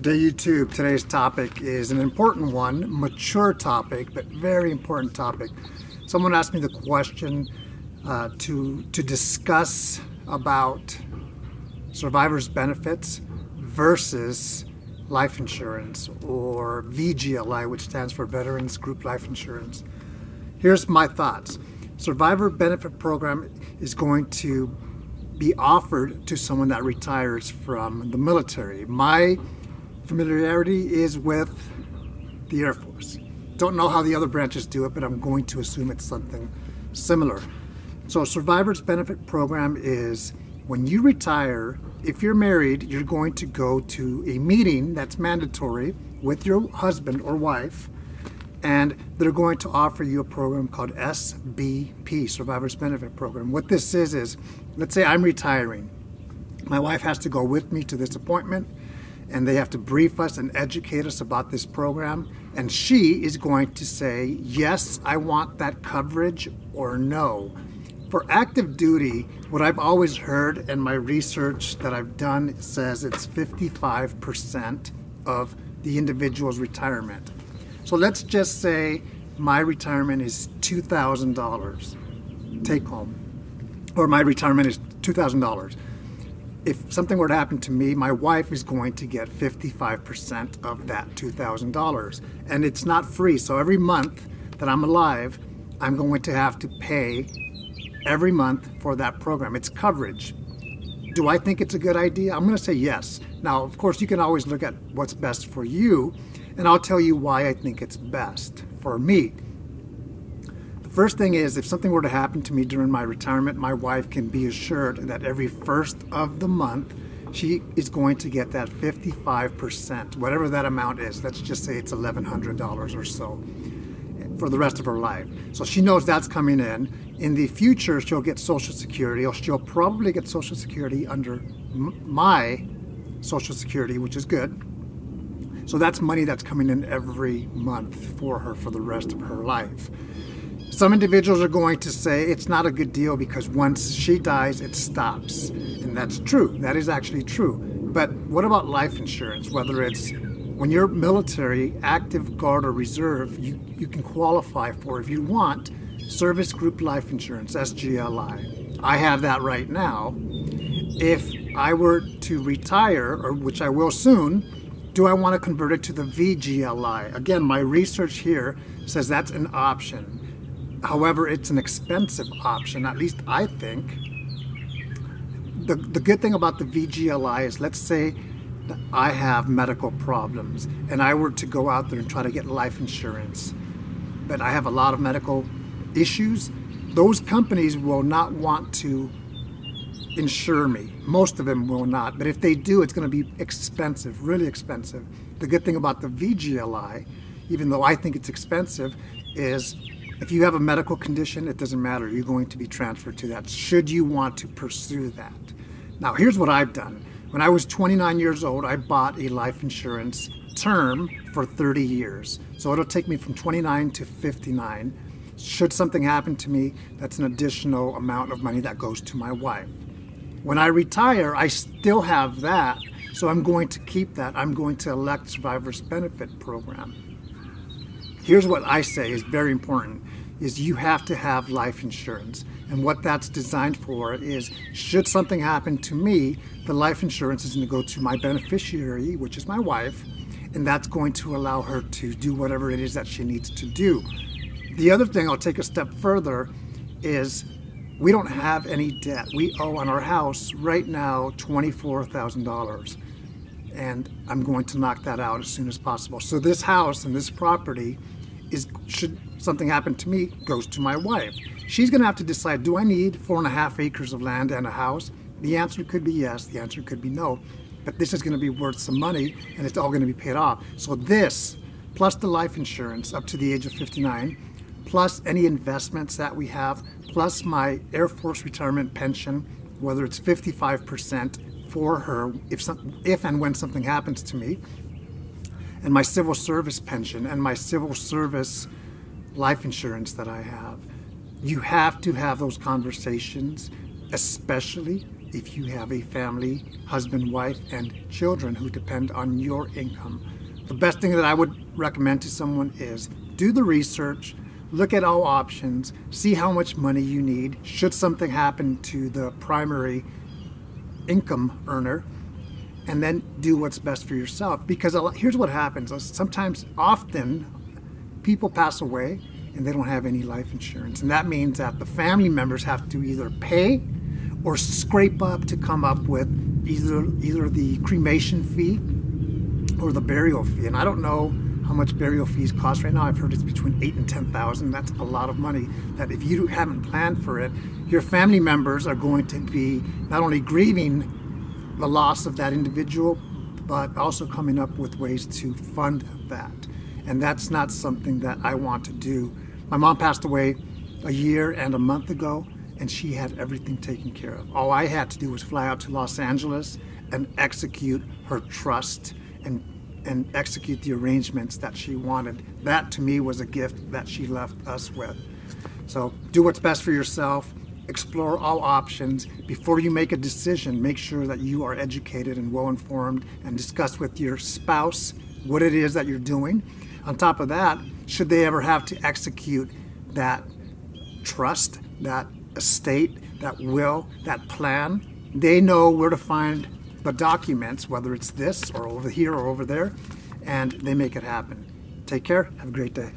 Day YouTube, today's topic is an important one, mature topic, but very important topic. Someone asked me the question to discuss about survivors' benefits versus life insurance, or VGLI, which stands for Veterans Group Life Insurance. Here's my thoughts. Survivor benefit program is going to be offered to someone that retires from the military. My familiarity is with the Air Force. Don't know how the other branches do it, but I'm going to assume it's something similar. So Survivor's benefit program is when you retire, if you're married, you're going to go to a meeting that's mandatory with your husband or wife, and they're going to offer you a program called SBP, Survivor's Benefit Program. What this is, let's say I'm retiring. My wife has to go with me to this appointment, and they have to brief us and educate us about this program. And she is going to say, yes, I want that coverage, or no. For active duty, what I've always heard and my research that I've done says it's 55% of the individual's retirement. So let's just say my retirement is $2,000 take home, or my retirement is $2,000. If something were to happen to me, my wife is going to get 55% of that $2,000. And it's not free. So every month that I'm alive, I'm going to have to pay every month for that program. It's coverage. Do I think it's a good idea? I'm going to say yes. Now, of course, you can always look at what's best for you, and I'll tell you why I think it's best for me. First thing is, if something were to happen to me during my retirement, my wife can be assured that every first of the month, she is going to get that 55%, whatever that amount is. Let's just say it's $1,100 or so for the rest of her life. So she knows that's coming in. In the future, she'll get Social Security, or she'll probably get Social Security under my Social Security, which is good. So that's money that's coming in every month for her for the rest of her life. Some individuals are going to say it's not a good deal because once she dies, it stops. And that's true. That is actually true. But what about life insurance? Whether it's when you're military, active, guard, or reserve, you can qualify for, if you want, Service Group Life Insurance, SGLI. I have that right now. If I were to retire, or which I will soon, do I want to convert it to the VGLI? Again, my research here says that's an option. However, it's an expensive option, at least I think. The good thing about the VGLI is, let's say that I have medical problems and I were to go out there and try to get life insurance, but I have a lot of medical issues. Those companies will not want to insure me. Most of them will not, but if they do, it's going to be expensive, really expensive. The good thing about the VGLI, even though I think it's expensive, is if you have a medical condition, it doesn't matter. You're going to be transferred to that, should you want to pursue that. Now, here's what I've done. When I was 29 years old, I bought a life insurance term for 30 years. So it'll take me from 29 to 59. Should something happen to me, that's an additional amount of money that goes to my wife. When I retire, I still have that, so I'm going to keep that. I'm going to elect Survivor's Benefit Program. Here's what I say is very important, is you have to have life insurance. And what that's designed for is, should something happen to me, the life insurance is going to go to my beneficiary, which is my wife, and that's going to allow her to do whatever it is that she needs to do. The other thing, I'll take a step further, is we don't have any debt. We owe on our house right now $24,000. And I'm going to knock that out as soon as possible. So this house and this property is, should something happen to me, goes to my wife. She's going to have to decide, do I need 4.5 acres of land and a house? The answer could be yes, the answer could be no. But this is going to be worth some money, and it's all going to be paid off. So this, plus the life insurance up to the age of 59, plus any investments that we have, plus my Air Force retirement pension, whether it's 55% for her if and when something happens to me, and my civil service pension and my civil service life insurance that I have. You have to have those conversations, especially if you have a family, husband, wife, and children who depend on your income. The best thing that I would recommend to someone is do the research, look at all options, see how much money you need should something happen to the primary income earner, and then do what's best for yourself. Because here's what happens. Often, people pass away and they don't have any life insurance. And that means that the family members have to either pay or scrape up to come up with either the cremation fee or the burial fee. And I don't know how much burial fees cost right now. I've heard it's between $8,000 and $10,000. That's a lot of money that if you haven't planned for it, your family members are going to be not only grieving the loss of that individual, but also coming up with ways to fund that. And that's not something that I want to do. My mom passed away a year and a month ago, and she had everything taken care of. All I had to do was fly out to Los Angeles and execute her trust and execute the arrangements that she wanted. That to me was a gift that she left us with. So do what's best for yourself. Explore all options. Before you make a decision, make sure that you are educated and well informed, and discuss with your spouse what it is that you're doing. On top of that, should they ever have to execute that trust, that estate, that will, that plan, they know where to find the documents, whether it's this or over here or over there, and they make it happen. Take care. Have a great day.